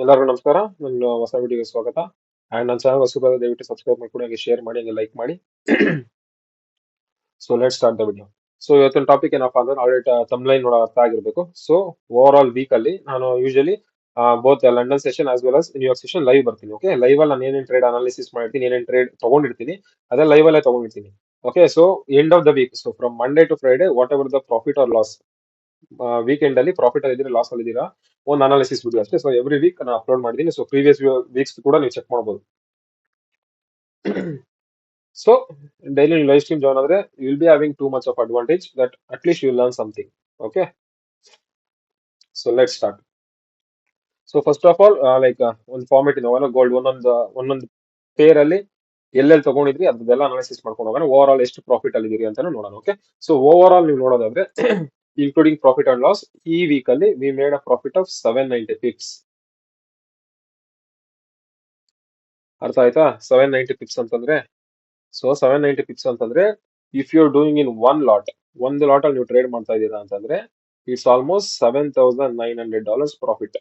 ಎಲ್ಲರಿಗೂ ನಮಸ್ಕಾರ. ನನ್ನ ಹೊಸ ವಿಡಿಯೋಗೆ ಸ್ವಾಗತ. ಅಂಡ್ ನನ್ನ ಚಾನಲ್ ಹೊಸಬರು ದಯವಿಟ್ಟು ಸಬ್ಸ್ಕ್ರೈಬ್ ಮಾಡ್ಕೊಂಡು ಹಾಗೆ ಶೇರ್ ಮಾಡಿ ಹಾಗೆ ಲೈಕ್ ಮಾಡಿ. So let start the video. So ಇವತ್ತಿನ ಟಾಪಿಕ್ ಏನಪ್ಪಾ ಅಂದ್ರೆ ಆಲ್ರೆಡಿ ತಮ್ಲೈನ್ ನೋಡೋ ಅರ್ಥ ಆಗಿರ್ಬೇಕು. ಸೊ ಓವರ್ ಆಲ್ ವೀಕ್ ಅಲ್ಲಿ ನಾನು usually both London session as well as New York session live ಬರ್ತೀನಿ. ಓಕೆ, ಲೈವ್ ಅಲ್ಲಿ ನಾನು ಏನೇನು ಟ್ರೇಡ್ ಅನಾಲಿಸಿಸ್ ಮಾಡಿರ್ತೀನಿ, ಏನೇನು ಟ್ರೇಡ್ ತಗೊಂಡಿರ್ತೀನಿ, ಅದೇ ಲೈವ್ ಅಲ್ಲೇ ತಗೊಂಡಿರ್ತೀನಿ. Okay, so end of the week, so from Monday to Friday whatever the profit or loss, weekend ಅಲ್ಲಿ ಪ್ರಾಫಿಟ್ ಅಲ್ಲಿ ಇದ್ದೀರಾ ಲಾಸ್ ಅಲ್ಲಿ ಇದ್ದೀರಾ, ಒಂದು ಅನಾಲಿಸಿಸ್ ವಿಡಿಯೋ ಅಷ್ಟೇ. ಸೊ ಎವ್ರಿ ವೀಕ್ ನಾನು ಅಪ್ಲೋಡ್ ಮಾಡಿದ್ದೀನಿ. ಸೊ ಪ್ರೀವಿಯಸ್ ವೀಕ್ಸ್ ಕೂಡ ನೀವು ಚೆಕ್ ಮಾಡಬಹುದು. So daily live stream join ಆದ್ರೆ you will be having too much of advantage that at least you learn something. Okay, so let start. So first of all like ಒಂದು format ಇದೆ, gold ಒಂದೊಂದು peer ಅಲ್ಲಿ ಎಲ್ಲೆಲ್ಲಿ ತಗೊಂಡಿದ್ರಿ ಅದೆಲ್ಲ analysis ಮಾಡ್ಕೊಂಡು ಹೋಗೋಣ. Over all ಎಷ್ಟು ಪ್ರಾಫಿಟ್ ಅಲ್ಲಿ ಇದೀರಿ ಅಂತಾನು ನೋಡೋಣ. ಓಕೆ, ಸೊ ಓವರ್ ಆಲ್ ನೀವು ನೋಡೋದಾದ್ರೆ ಇನ್ಕ್ಲೂಡಿಂಗ್ ಪ್ರಾಫಿಟ್ ಅಂಡ್ ಲಾಸ್, ಈ ವೀಕ್ ಅಲ್ಲಿ we made a profit of 790 pips. ಅರ್ಥ ಆಯ್ತಾ? 790 ಪಿಪ್ಸ್ ಅಂತಂದ್ರೆ, ಸೊ 790 ಪಿಪ್ಸ್ ಅಂತಂದ್ರೆ if you doing in one lot, ಒಂದು ಲಾಟ್ ಅಲ್ಲಿ ನೀವು ಟ್ರೇಡ್ ಮಾಡ್ತಾ ಇದ್ದೀರಾ ಅಂತಂದ್ರೆ ಇಟ್ಸ್ ಆಲ್ಮೋಸ್ಟ್ $7,900 ಪ್ರಾಫಿಟ್.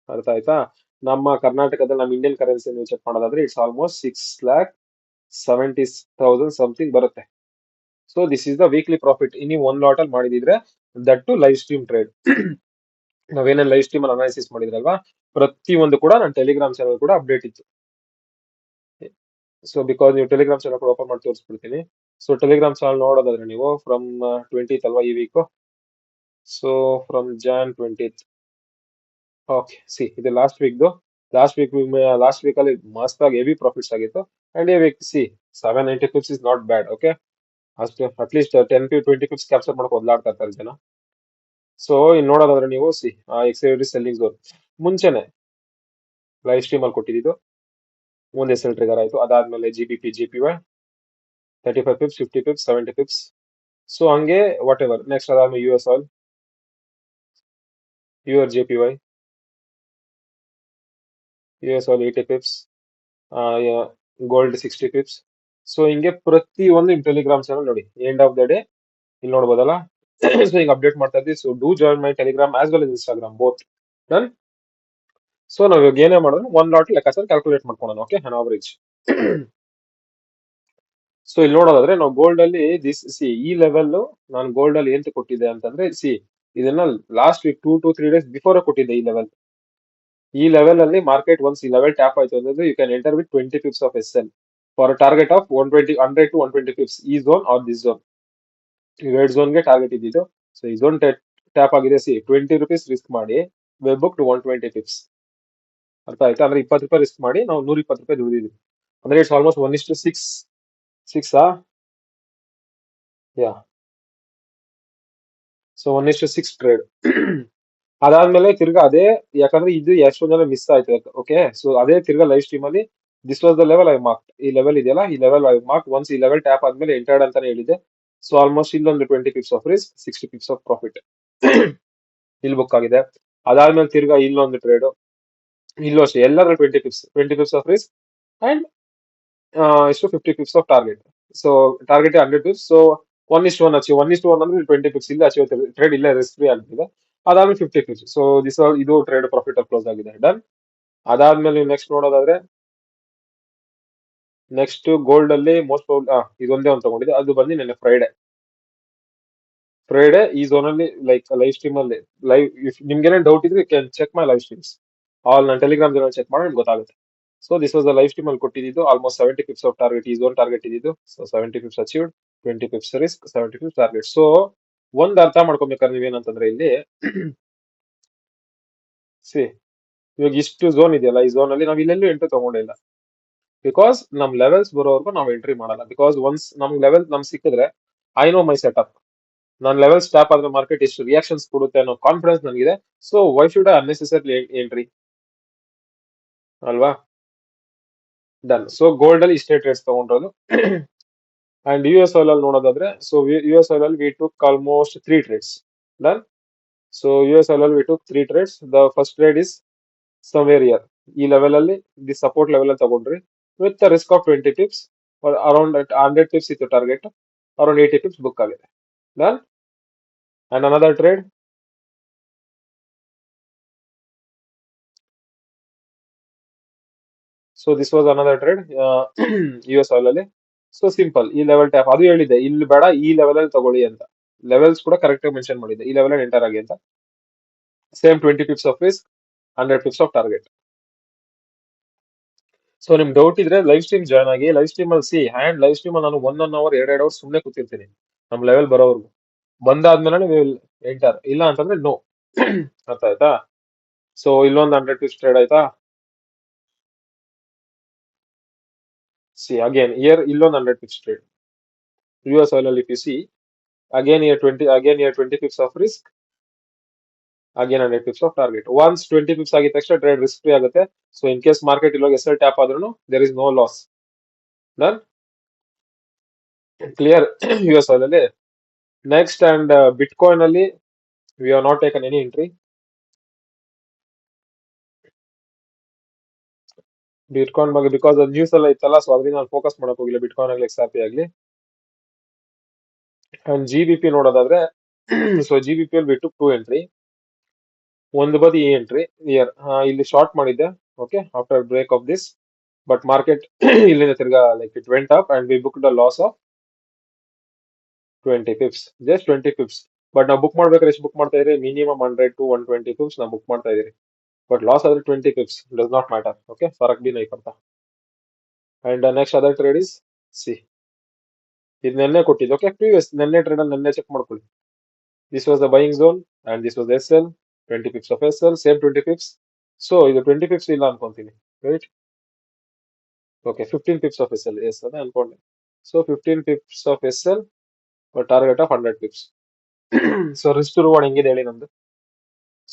ಅರ್ಥ ಆಯ್ತಾ? ನಮ್ಮ ಕರ್ನಾಟಕದಲ್ಲಿ ನಮ್ಮ ಇಂಡಿಯನ್ ಕರೆನ್ಸಿ ನೀವು ಚೆಕ್ ಮಾಡೋದಾದ್ರೆ ಇಟ್ಸ್ ಆಲ್ಮೋಸ್ಟ್ 6,70,000 ಸಮಥಿಂಗ್ ಬರುತ್ತೆ. So this is the weekly profit ನೀವು ಒಂದ್ ಲಾಟ್ ಅಲ್ಲಿ ಮಾಡಿದಿದ್ರೆ, that to live stream trade. ನಾವೇನೇನು ಲೈವ್ ಸ್ಟ್ರೀಮ್ ಅಲ್ಲಿ ಅನಾಲಿಸಿಸ್ ಮಾಡಿದ್ರಲ್ವಾ, ಪ್ರತಿ ಒಂದು ಕೂಡ ನನ್ನ ಟೆಲಿಗ್ರಾಮ್ ಚಾನಲ್ ಕೂಡ ಅಪ್ಡೇಟ್ ಇತ್ತು. ಸೊ ಬಿಕಾಸ್ ನೀವು ಟೆಲಿಗ್ರಾಮ್ ಚಾನಲ್ ಕೂಡ ಓಪನ್ ಮಾಡಿ ತೋರಿಸ್ಬಿಡ್ತೀನಿ. ಸೊ ಟೆಲಿಗ್ರಾಮ್ ಚಾನಲ್ ನೋಡೋದಾದ್ರೆ ನೀವು ಫ್ರಮ್ 20th ಅಲ್ವಾ ಈ week, so from Jan 20th. Okay, see ಇದು ಲಾಸ್ಟ್ ವೀಕ್ ಅಲ್ಲಿ ಮಸ್ತ್ ಆಗಿ ಹೆವಿ ಪ್ರಾಫಿಟ್ಸ್ ಆಗಿತ್ತು. ಅಂಡ್ ಈ week see 790 pips is not bad. Okay, ಅಷ್ಟು ಅಟ್ಲೀಸ್ಟ್ 10 to 20 ಪಿಪ್ಸ್ ಕ್ಯಾಪ್ಚರ್ ಮಾಡಕ್ ಒದ್ಲಾಡ್ತಾ ಇರ್ತಾರೆ ಜನ. ಸೊ ಇನ್ನು ನೋಡೋದಾದ್ರೆ ನೀವು ಸಿ ಎಕ್ಸ್ಪೈರಿ ಸೆಲ್ಲಿಂಗ್ ಝೋನ್ ಮುಂಚೆನೆ ಲೈವ್ ಸ್ಟ್ರೀಮ್ ಅಲ್ಲಿ ಕೊಟ್ಟಿದ್ದು ಒಂದು ಎಸ್ ಎಲ್ ಟ್ರಿಗರ್ ಆಯ್ತು. ಅದಾದ್ಮೇಲೆ GBP, GPY 35 pips, 50 pips, 70 pips. So ಹಂಗೆ ವಾಟ್ ಎವರ್ ನೆಕ್ಸ್ಟ್ ಅದಾದ್ಮೇಲೆ US Oil, UR JPY, US Oil 80 pips, gold 60 pips. So ಹಿಂಗೆ ಪ್ರತಿ ಒಂದು ಟೆಲಿಗ್ರಾಮ್ ಚಾನಲ್ ನೋಡಿ ಎಂಡ್ ಆಫ್ ದ ಡೇ ಇಲ್ಲಿ ನೋಡ್ಬೋದಲ್ಲ. ಸೊ ಹಿಂಗೆ ಅಪ್ಡೇಟ್ ಮಾಡ್ತಾ ಇದ್ವಿ. So do join my Telegram as well as Instagram both. Done. So ನಾವ್ ಇವಾಗ ಏನೇ ಮಾಡಿದ್ರು ಒಂದ್ ಲಾಟ್ ಲೆಕ್ಕಾಚಾರ ಕ್ಯಾಲ್ಕುಲೇಟ್ ಮಾಡ್ಕೊಳ್ಳೋಣ. ಓಕೆ, ಅನ್ ಅವರೇಜ್. ಸೊ ಇಲ್ಲಿ ನೋಡೋದಾದ್ರೆ ನಾವು ಗೋಲ್ಡ್ ಅಲ್ಲಿ ಈ ಲೆವೆಲ್ ನಾನು ಗೋಲ್ಡ್ ಅಲ್ಲಿ ಏನ್ ಕೊಟ್ಟಿದ್ದೆ ಅಂತಂದ್ರೆ ಇದನ್ನ last week 2 to 3 days before ಕೊಟ್ಟಿದ್ದೆ. ಈ ಲೆವೆಲ್ ಅಲ್ಲಿ ಮಾರ್ಕೆಟ್ ಒನ್ಸ್ ಈ ಲೆವೆಲ್ ಟ್ಯಾಪ್ ಆಯ್ತು ಅಂದ್ರೆ you can enter with 20 pips of SL for target of 100 to 120 pips. ಈ ಝೋನ್ ಆರ್ ದಿಸ್ ಝೋನ್, ಈ ರೆಡ್ ಝೋನ್ಗೆ ಟಾರ್ಗೆಟ್ ಇದ್ದಿದ್ದು. ಸೊ ಈ ಝೋನ್ ಟ್ಯಾಪ್ ಆಗಿದೆ. 20 ರೂಪೀಸ್ ರಿಸ್ಕ್ ಮಾಡಿ ವೆಬ್ ಬುಕ್ ಟು 120 ಪಿಪ್ಸ್. ಅರ್ಥ ಆಯ್ತಾ? ಅಂದ್ರೆ 20 ರೂಪಾಯಿ ರಿಸ್ಕ್ ಮಾಡಿ ನಾವು 120 ರೂಪಾಯಿ ದುಡಿದಿದ್ವಿ. ಅಂದ್ರೆ it's almost 1:6. Six yeah so 1:6 trade. ಅದಾದ್ಮೇಲೆ ತಿರ್ಗಾ ಅದೇ, ಯಾಕಂದ್ರೆ ಇದು ಎಷ್ಟೊಂದ್ ಜನ ಮಿಸ್ ಆಯ್ತು. ಓಕೆ, ಸೊ ಅದೇ ತಿರ್ಗಾ ಲೈವ್ ಸ್ಟ್ರೀಮ್ ಅಲ್ಲಿ this was the level I mark. ಈ ಲೆವೆಲ್ ಇದೆಯಲ್ಲ, ಈ ಲೆವೆಲ್ ಐ ಮಾರ್ಕ್ ಒನ್ಸ್ ಈ ಲೆವೆಲ್ ಟ್ಯಾಪ್ ಆದ್ಮೇಲೆ ಎಂಟರ್ಡ್ ಅಂತಾನೆ ಹೇಳಿದೆ. ಸೊ ಆಲ್ಮೋಸ್ಟ್ ಇಲ್ಲೊಂದು 20 pips of risk, 60 ಪಿಪ್ಸ್ of profit ಇಲ್ಲಿ ಬುಕ್ ಆಗಿದೆ. ಅದಾದ್ಮೇಲೆ ತಿರ್ಗಾ ಇಲ್ಲೊಂದು ಟ್ರೇಡ್, ಇಲ್ಲೂ ಅಷ್ಟೇ ಎಲ್ಲರೂ 20 ಪಿಪ್ಸ್ ಆಫ್ ರಿಸ್ಕ್ ಅಂಡ್ ಇಷ್ಟು 50 pips of target. So target 100 pips. So 1:1 achieve, 1:1 ಅಂದ್ರೆ 20 ಪಿಪ್ಸ್ ಇಲ್ಲ ಅಚೀವ್ ಟ್ರೇಡ್ ಇಲ್ಲ ರಿಸ್ಕ್ ಫ್ರೀ ಆಗ್ತಿದೆ. ಅದಾದ್ಮೇಲೆ 50 ಪಿಪ್ಸ್. ಸೊ ಇದು ಟ್ರೇಡ್ ಪ್ರಾಫಿಟ್ ಕ್ಲೋಸ್ ಆಗಿದೆ. ಡನ್. ಅದಾದ್ಮೇಲೆ ನೀವು ನೆಕ್ಸ್ಟ್ ನೋಡೋದಾದ್ರೆ ನೆಕ್ಸ್ಟ್ ಗೋಲ್ಡ್ ಅಲ್ಲಿ ಮೋಸ್ಟ್ ಇದೊಂದೇ ಒಂದು ತಗೊಂಡಿದೆ. ಅದು ಬಂದು ನೆನ್ನೆ ಫ್ರೈಡೆ ಈ ಝೋನ್ ಅಲ್ಲಿ ಲೈಕ್ ಲೈವ್ ಸ್ಟ್ರೀಮ್ ಅಲ್ಲಿ ಲೈವ್. ನಿಮ್ಗೆ ಡೌಟ್ ಇದ್ರೆ can check my live streams all. ನನ್ನ ಟೆಲಿಗ್ರಾಮ್ ಚೆಕ್ ಮಾಡಿ ನಿಮ್ಗೆ ಗೊತ್ತಾಗುತ್ತೆ. So this was the live stream ಅಲ್ಲಿ ಕೊಟ್ಟಿದ್ದು ಆಲ್ಮೋಸ್ಟ್ 70 ಪಿಪ್ಸ್ ಆಫ್ ಟಾರ್ಗೆಟ್, ಈ ಝೋನ್ ಟಾರ್ಗೆಟ್ ಇದ್ದು. So 70 pips achieved, 20 pips risk, 70 pips target. So ಒಂದ್ ಅರ್ಥ ಮಾಡ್ಕೊಬೇಕಾದ್ರೆ ನೀವೇನಂತಂದ್ರೆ ಇಲ್ಲಿ ಸಿ ಇವಾಗ ಇಷ್ಟು ಝೋನ್ ಇದೆಯಲ್ಲ, ಈ ಝೋನ್ ಅಲ್ಲಿ ನಾವ್ ಇಲ್ಲೆಲ್ಲೂ ಎಂಟ್ರಿ ತಗೊಂಡೇ ಇಲ್ಲ. ಬಿಕಾಸ್ ನಮ್ ಲೆವೆಲ್ಸ್ ಬರೋವರೆಗೂ ನಾವು ಎಂಟ್ರಿ ಮಾಡಲ್ಲ. ಬಿಕಾಸ್ ಒನ್ಸ್ ನಮ್ ಲೆವೆಲ್ ಸಿಕ್ಕಿದ್ರೆ ಐ ನೋ ಮೈ ಸೆಟಪ್. ನನ್ನ ಲೆವೆಲ್ ಸ್ಟಾಪ್ ಆದ್ರೆ ಮಾರ್ಕೆಟ್ ಎಷ್ಟು ರಿಯಾಕ್ಷನ್ಸ್ ಕೊಡುತ್ತೆ ಅನ್ನೋ ಕಾನ್ಫಿಡೆನ್ಸ್ ನನಗಿದೆ. So why should I unnecessary entry, ಅಲ್ವಾ? ಡನ್. ಸೊ ಗೋಲ್ಡ್ ಅಲ್ಲಿ ಇಷ್ಟೇ ಟ್ರೇಡ್ಸ್ ತಗೊಂಡಿರೋದು. ಅಂಡ್ US Oil ಅಲ್ಲಿ ನೋಡೋದಾದ್ರೆ, ಸೊ US Oil ಅಲ್ಲಿ we took almost 3 trades. Done. So US Oil ಅಲ್ಲಿ we took 3 trades. The first trade is somewhere year, ಈ level ಅಲ್ಲಿ ದಿ ಸಪೋರ್ಟ್ ಲೆವೆಲ್ ಅಲ್ಲಿ ತಗೊಂಡ್ರಿ with risk of 20 pips. Around 100 pips ಇತ್ತು target, around 80 pips book ಆಗಿದೆ. Done. And another trade so this was another trade U S oil ಅಲ್ಲಿ. So simple, ಈ level tap ಅದು ಹೇಳಿದೆ, ಇಲ್ಲಿ ಬೇಡ ಈ ಲೆವೆಲ್ ಅಲ್ಲಿ ತಗೊಳ್ಳಿ ಅಂತ. ಲೆವೆಲ್ಸ್ ಕೂಡ ಕರೆಕ್ಟ್ ಆಗಿ ಮೆನ್ಷನ್ ಮಾಡಿದೆ, ಈ ಲೆವೆಲ್ ಅಲ್ಲಿ ಎಂಟರ್ ಆಗಿ ಅಂತ. Same 20 pips of risk, 100 pips of target. So ನಿಮ್ ಡೌಟ್ ಇದ್ರೆ ಲೈವ್ ಸ್ಟ್ರೀಮ್ ಜಾಯ್ನ್ ಆಗಿ. ಲೈವ್ ಸ್ಟ್ರೀಮ್ ಅಲ್ಲಿ ಸಿ ಹ್ಯಾಂಡ್ ಲೈವ್ ಸ್ಟ್ರೀಮ್ ಅಲ್ಲಿ ನಾನು 1 ಅವರ್ 2 ಅವರ್ ಸುಮ್ಮನೆ ಕೂತಿರ್ತೀನಿ ನಮ್ ಲೆವೆಲ್ ಬರೋವರೆಗೂ. ಬಂದಾದ್ಮೇಲೆ ವಿಲ್ ಎಂಟರ್, ಇಲ್ಲ ಅಂತಂದ್ರೆ ನೋ. ಅರ್ಥ ಆಯ್ತಾ? ಸೊ ಇಲ್ಲೊಂದು 100 ಪಿಪ್ಸ್ ಟ್ರೇಡ್ ಆಯ್ತಾ. ಸಿ ಅಗೇನ್ ಇಯರ್ ಇಲ್ಲೊಂದು 100 ಪಿಪ್ಸ್ ಟ್ರೇಡ್ ಯು ಎಸ್ ಆಯಿಲ್ ಅಲ್ಲಿ. if you see again here 20 pips of risk, again 100 pips of target. Once 20 pips ಆಗಿದ ತಕ್ಷಣ ಟ್ರೇಡ್ ರಿಸ್ಕ್ ಫ್ರೀ ಆಗುತ್ತೆ. ಸೊ ಇನ್ ಕೇಸ್ ಮಾರ್ಕೆಟ್ ಇಲ್ಲೋಗಿ ಎಸ್ ಎಲ್ ಟ್ಯಾಪ್ ಆದ್ರೂ there is no loss. Done, clear U S oil ಅಲ್ಲಿ. Next and bitcoin ಅಲ್ಲಿ we are not taken any entry. Bitcoin ಬಗ್ಗೆ because news ಎಲ್ಲ ಇತ್ತಲ್ಲ, so ಅದರಿಂದ ನಾನು ಫೋಕಸ್ ಮಾಡಕ್ ಹೋಗಿಲ್ಲ ಬಿಟ್ಕಾಯಿನ್ ಆಗ್ಲಿ ಎಕ್ಸ್ ಆರ್ ಪಿ ಆಗ್ಲಿ. ಅಂಡ್ ಜಿ ಬಿ ಪಿ ನೋಡೋದಾದ್ರೆ ಸೊ ಜಿ ಬಿ ಪಿ ಅಲ್ಲಿ ಬಿಟ್ಟು 2 ಎಂಟ್ರಿ. ಒಂದು ಬದಿ ಈ ಎಂಟ್ರಿ ಇಯರ್ ಇಲ್ಲಿ ಶಾರ್ಟ್ ಮಾಡಿದ್ದೆ, okay, after break of this. But market ಇಲ್ಲಿಂದ ತಿರ್ಗಾ like it went up and we book the loss of 20 pips, just 20 pips. But ನಾವು ಬುಕ್ ಮಾಡ್ಬೇಕಾದ್ರೆ ಎಷ್ಟು ಬುಕ್ ಮಾಡ್ತಾ ಇದ್ರಿ, ಮಿನಿಮಮ್ 100 to 120 ಪಿಪ್ಸ್ ನಾವು ಬುಕ್ ಮಾಡ್ತಾ ಇದೀರಿ. ಬಟ್ ಲಾಸ್ ಆದ್ರೆ 20 pips, does not matter. Okay, ಫರಕ್ ಬಿ ನೈ ಪಡ್ತಾ. And next other trade is see, ಇದು ನೆನ್ನೆ ಕೊಟ್ಟಿದ್ದು. ಓಕೆ, ಪ್ರೀವಿಯಸ್ ನೆನ್ನೆ ಟ್ರೇಡ್ ಅಲ್ಲಿ ನೆನ್ನೆ ಚೆಕ್ ಮಾಡ್ಕೊಳ್ಳಿ. This was the buying zone and this was S L. 20 pips of S L, same 20 pips. So ಇದು 20 ಪಿಪ್ಸ್ ಇಲ್ಲ ಅನ್ಕೊಂತೀನಿ, right? Okay, 15 pips of S L, yes ಅದೇ ಅನ್ಕೊಂಡೆ. So 15 pips of S L, target of 100 pips. So risk to reward ಹೆಂಗಿದೆ ಹೇಳಿ ನಮ್ದು.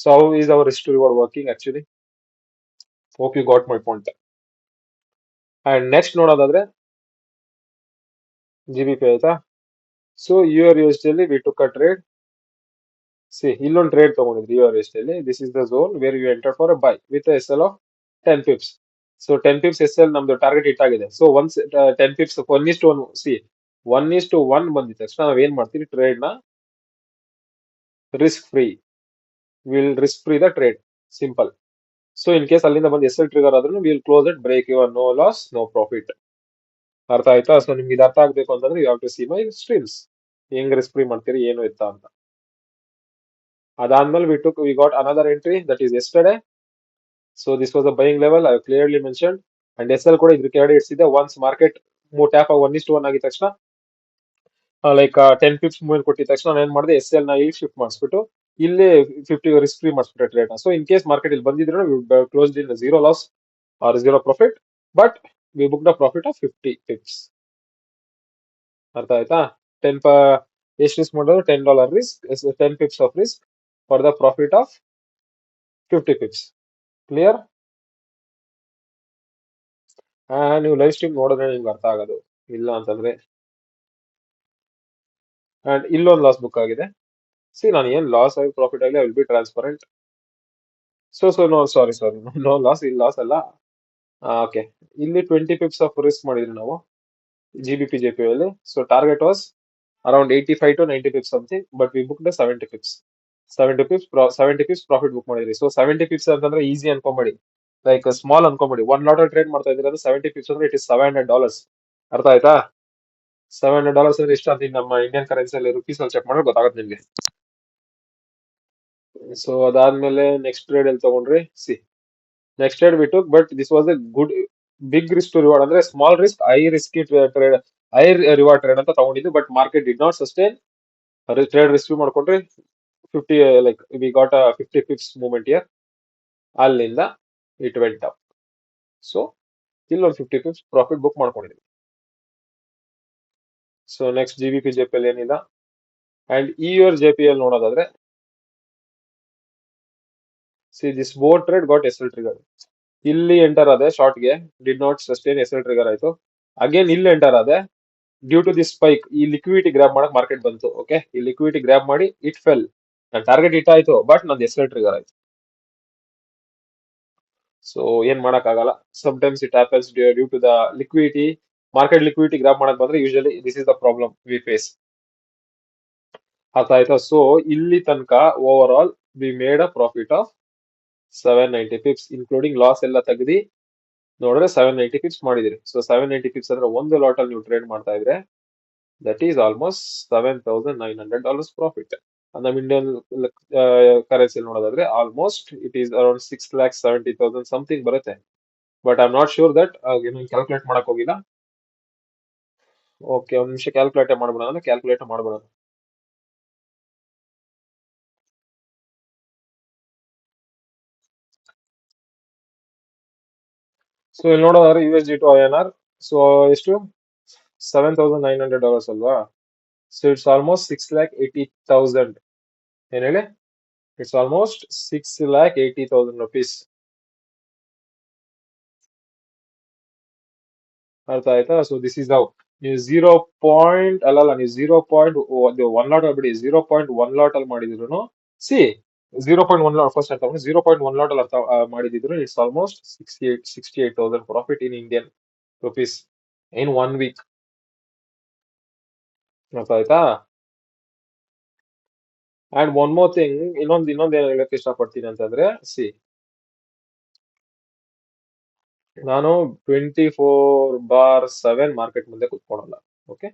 So how is our risk to reward working actually? Hope you got my point. And next ನೋಡೋದಾದ್ರೆ G B P ಆಯ್ತಾ. So U R U S D ಅಲ್ಲಿ we took a trade. See ಇಲ್ಲೊಂದು trade ತಗೊಂಡಿದ್ರಿ U R S D ಅಲ್ಲಿ. This is the zone where you enter for a buy with S L of 10 pips. So 10 pips S L ನಮ್ದು target hit ಆಗಿದೆ. So once 10 pips 1:1, see 1:1 ಬಂದಿದ ತಕ್ಷಣ ನಾವ್ ಏನ್ ಮಾಡ್ತೀವಿ, ಟ್ರೇಡ್ ನ risk free, will risk free the trade, simple. So in case ಅಲ್ಲಿಂದ ಬಂದು ಎಸ್ ಎಲ್ ಟ್ರಿಗರ್ ಆದ್ರೂ will close it, break your, no loss no profit. ಅರ್ಥ ಆಯ್ತಾ? ಸೊ ನಿಮ್ಗೆ ಇದು ಅರ್ಥ ಆಗ್ಬೇಕು ಅಂತಂದ್ರೆ you have to see my streams, ಹೆಂಗ್ ರಿಸ್ಕ್ ಫ್ರೀ ಮಾಡ್ತೀರಿ ಏನು ಎತ್ತ ಅಂತ. ಅದಾದ್ಮೇಲೆ we got another entry that is yesterday. So this was a buying level, I clearly mention. And S L ಕೂಡ ಇದ್ರ ಕೆಳಗಡೆ ಇಡ್ಸಿದೆ. ಒನ್ಸ್ ಮಾರ್ಕೆಟ್ ಟ್ಯಾಪ್ ಆಗಿ 1:1 ಆಗಿದ ತಕ್ಷಣ ಲೈಕ್ 10 ಪಿಪ್ಸ್ ಮೂವ್ಮೆಂಟ್ ಕೊಟ್ಟಿದ ತಕ್ಷಣ ನಾನು ಏನ್ ಮಾಡಿದೆ, ಎಸ್ ಎಲ್ ನ ಇಲ್ಲಿ ಶಿಫ್ಟ್ ಮಾಡಿಸ್ಬಿಟ್ಟು ಇಲ್ಲಿ 50 ರಿಸ್ಕ್ ಫ್ರೀ ಮಾಡಿಸ್ಬಿಟ್ಟೆ ಟ್ರೇಡ್ ನ. ಸೊ ಇನ್ ಕೇಸ್ ಮಾರ್ಕೆಟ್ ಇಲ್ಲಿ ಬಂದಿದ್ರೆ close in zero loss or zero profit, but we book the profit of 50 pips. ಅರ್ಥ ಆಯ್ತಾ? 10 ಎಷ್ಟು ರಿಸ್ಕ್ ಮಾಡಿದ್ರು, $10 risk, 10 pips of risk for the profit of 50 pips. Clear? ನೀವು live stream ನೋಡಿದ್ರೆ ನಿಮ್ಗೆ ಅರ್ಥ ಆಗೋದು, ಇಲ್ಲ ಅಂತಂದ್ರೆ. ಅಂಡ್ ಇಲ್ಲೊಂದು ಲಾಸ್ ಬುಕ್ ಆಗಿದೆ. ಸಿ ನಾನು ಏನ್ ಲಾಸ್ ಆಗಿ ಪ್ರಾಫಿಟ್ ಆಗಲಿ I will be transparent. So no, sorry no loss, ಇಲ್ಲಿ ಲಾಸ್ ಅಲ್ಲ. ಓಕೆ, ಇಲ್ಲಿ 20 ಪಿಪ್ಸ್ ಆಫ್ ರಿಸ್ಕ್ ಮಾಡಿದ್ರಿ ನಾವು G B P J P ಅಲ್ಲಿ. So target was around 85 to 90 pips something, but we book the 70 pips. 70 pips profit book ಮಾಡಿದ್ರಿ. So 70 pips ಅಂತಂದ್ರೆ easy ಅನ್ಕೊಂಬೇಡಿ, like small ಅನ್ಕೊಂಬೇಡಿ. 1 ಲಾಟ್ ಟ್ರೇಡ್ ಮಾಡ್ತಾ ಇದ್ರೆ 70 ಪಿಪ್ಸ್ ಅಂದ್ರೆ ಇಟ್ ಇಸ್ $700. ಅರ್ಥ ಆಯ್ತಾ? $700 ಅಂದ್ರೆ ಎಷ್ಟು ಅಂತ ನಮ್ಮ ಇಂಡಿಯನ್ ಕರೆನ್ಸಿಯಲ್ಲಿ ರುಪೀಸ್ ಅಲ್ಲಿ ಚೆಕ್ ಮಾಡಿದ್ರೆ ಗೊತ್ತಾಗುತ್ತೆ ನಿಮ್ಗೆ. ಸೊ ಅದಾದ್ಮೇಲೆ ನೆಕ್ಸ್ಟ್ ಟ್ರೇಡ್ ಎಲ್ಲಿ ತಗೊಂಡ್ರಿ, ಸಿ ನೆಕ್ಸ್ಟ್ ಟ್ರೇಡ್ ಬಿಟ್ಟು, but this was a good big risk to reward, ಅಂದ್ರೆ small risk high risk trade, high reward trade ಅಂತ ತಗೊಂಡಿದ್ದು. But market did not sustain, trade risk ಮಾಡ್ಕೊಂಡ್ರಿ 50, like we got 50 pips movement here. ಅಲ್ಲಿಂದ it went up. So ಇಲ್ಲೊಂದು 50 pips profit book ಮಾಡ್ಕೊಂಡಿದ್ವಿ. So next G B P J P L ಏನಿಲ್ಲ. And ಈ here J P L ನೋಡೋದಾದ್ರೆ see this both trade got S L trigger. ಇಲ್ಲಿ enter ಆದೆ short ಗೆ, did not sustain, S L trigger ಆಯ್ತು. Again ಇಲ್ಲಿ enter ಆದೆ due to this spike. ಈ ಲಿಕ್ವಿಡಿಟಿ ಗ್ರಾಬ್ ಮಾಡಕ್ ಮಾರ್ಕೆಟ್ ಬಂತು. ಓಕೆ, ಈ ಲಿಕ್ವಿಡಿಟಿ ಗ್ರಾಬ್ ಮಾಡಿ ಇಟ್ ಫೆಲ್. ನನ್ನ ಟಾರ್ಗೆಟ್ ಹಿಟ್ ಆಯ್ತು, ಬಟ್ ನಂದು ಎಸ್ ಎಲ್ ಟ್ರಿಗರ್ ಆಯ್ತು. ಸೊ ಏನ್ ಮಾಡಕ್ ಆಗಲ್ಲ, sometimes it happens due to the liquidity. Market liquidity grab ಮಾಡಕ್ ಬಂದ್ರೆ usually this is the problem we face. ಅರ್ಥ ಆಯ್ತಾ? ಸೊ ಇಲ್ಲಿ ತನಕ overall we made a profit of 790 pips, including loss ಎಲ್ಲ ತೆಗ್ದಿ ನೋಡಿದ್ರೆ 790 ಫಿಕ್ಸ್ ಮಾಡಿದಿರಿ. ಸೊ 790 ಫಿಕ್ಸ್ ಅಂದ್ರೆ ಒಂದು ಲಾಟ್ ಅಲ್ಲಿ ನೀವು ಟ್ರೇಡ್ ಮಾಡ್ತಾ ಇದ್ರೆ ದಟ್ ಈಸ್ ಆಲ್ಮೋಸ್ಟ್ $7,900 ಪ್ರಾಫಿಟ್. ನಮ್ಮ ಇಂಡಿಯನ್ ಕರೆನ್ಸಿ ನೋಡೋದಾದ್ರೆ almost it is around 6,70,000 something ಬರುತ್ತೆ. But I am not sure that calculate ಮಾಡಕ್ ಹೋಗಿಲ್ಲ. ಓಕೆ, ಒಂದ್ ನಿಮಿಷ ಕ್ಯಾಲ್ಕುಲೇಟ್ ಮಾಡ್ಬಿಡೋಣ. ಸೊ ಇಲ್ಲಿ ನೋಡೋದಾದ್ರೆ USD to INR. ಸೊ ಎಷ್ಟು $7,900 ಅಲ್ವಾ? So it's almost 6,80,000. ಏನ್ ಹೇಳಿ? It's almost 6,80,000 rupees. ಅರ್ಥ ಆಯ್ತಾ? ಸೊ ದಿಸ್ ಇಸ್ ಹೌ ನೀವು 0. ಅಲ್ಲ ನೀವು 0.1 ಲಾಟ್ ಆಗ್ಬಿಡಿ, 0.1 ಲಾಟ್ ಅಲ್ಲಿ ಮಾಡಿದ್ರು ಸಿ 0.1 ಲಾಟ್ ಫಸ್ಟ್ ಅರ್ಥ 0.1 ಲಾಟ್ ಅಲ್ಲಿ ಅರ್ಥ ಮಾಡಿದ್ರು it's almost 68,000 profit in Indian rupees in 1 week. ಅರ್ಥ ಆಯ್ತಾ? ಅಂಡ್ ಒನ್ ಮೋರ್ ಥಿಂಗ್, ಇನ್ನೊಂದು ಏನ್ ಹೇಳಕ್ ಇಷ್ಟಪಡ್ತೀನಿ ಅಂತಂದ್ರೆ ಸಿ ನಾನು 24/7 ಮಾರ್ಕೆಟ್ ಮುಂದೆ ಕುತ್ಕೊಳಲ್ಲ. ಓಕೆ,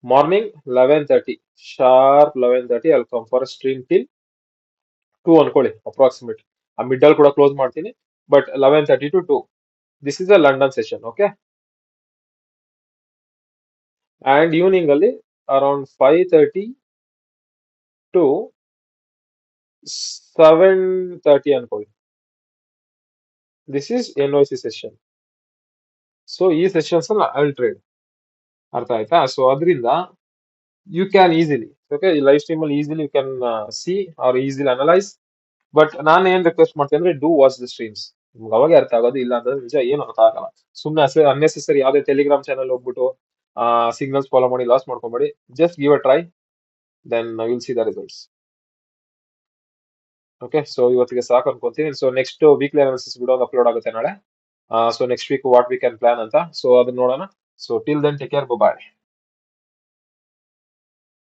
ಮಾರ್ನಿಂಗ್ 11:30 ಶಾರ್ಪ್ 11:30 ಅಲ್ಲಿ ಕಮ್ ಫಾರ್ ಸ್ಟ್ರೀಮ್ ಟಿಲ್ 2 ಅನ್ಕೊಳ್ಳಿ ಅಪ್ರಾಕ್ಸಿಮೇಟ್. ಆ ಮಿಡ್ ಅಲ್ಲಿ ಕೂಡ ಕ್ಲೋಸ್ ಮಾಡ್ತೀನಿ, but 11:30 to 2 this is a London session. Okay, and evening ಅಲ್ಲಿ ಅರೌಂಡ್ 5:30 to 7:30 ಅನ್ಕೊಳ್ಳಿ. This is NYC session. So ಈ ಸೆಷನ್ಸ್ ಅಲ್ಲಿ ಟ್ರೇಡ್. ಅರ್ಥ ಆಯ್ತಾ? ಸೊ ಅದರಿಂದ you can easily okay live stream ಅಲ್ಲಿ easily you can see or easily analyse. But ನಾನು ಏನ್ ರಿಕ್ವೆಸ್ಟ್ ಮಾಡ್ತೀನಿ ಅಂದ್ರೆ ಡೂ ವಾಚ್ ದ ಸ್ಟ್ರೀಮ್ಸ್. ನಿಮ್ಗೆ ಅವಾಗ ಅರ್ಥ ಆಗೋದು, ಇಲ್ಲ ಅಂದ್ರೆ ನಿಜ ಏನು ಅರ್ಥ ಆಗಲ್ಲ. ಸುಮ್ಮನೆ ಅನ್ನೆಸೆಸರಿ ಯಾವ್ದೇ ಟೆಲಿಗ್ರಾಮ್ ಚಾನಲ್ ಹೋಗ್ಬಿಟ್ಟು ಸಿಗ್ನಲ್ಸ್ ಫಾಲೋ ಮಾಡಿ ಲಾಸ್ ಮಾಡ್ಕೊಂಬೇಡಿ. Just give a try, then will see the results. Okay, so ಇವತ್ತಿಗೆ ಸಾಕು ಅನ್ಕೊಂತೀನಿ. So next weekly analysis video upload ಆಗುತ್ತೆ ನಾಳೆ. So next week what we can plan ಅಂತ, ಸೊ ಅದನ್ನ ನೋಡೋಣ. So till then take care, ಬಾಯ್.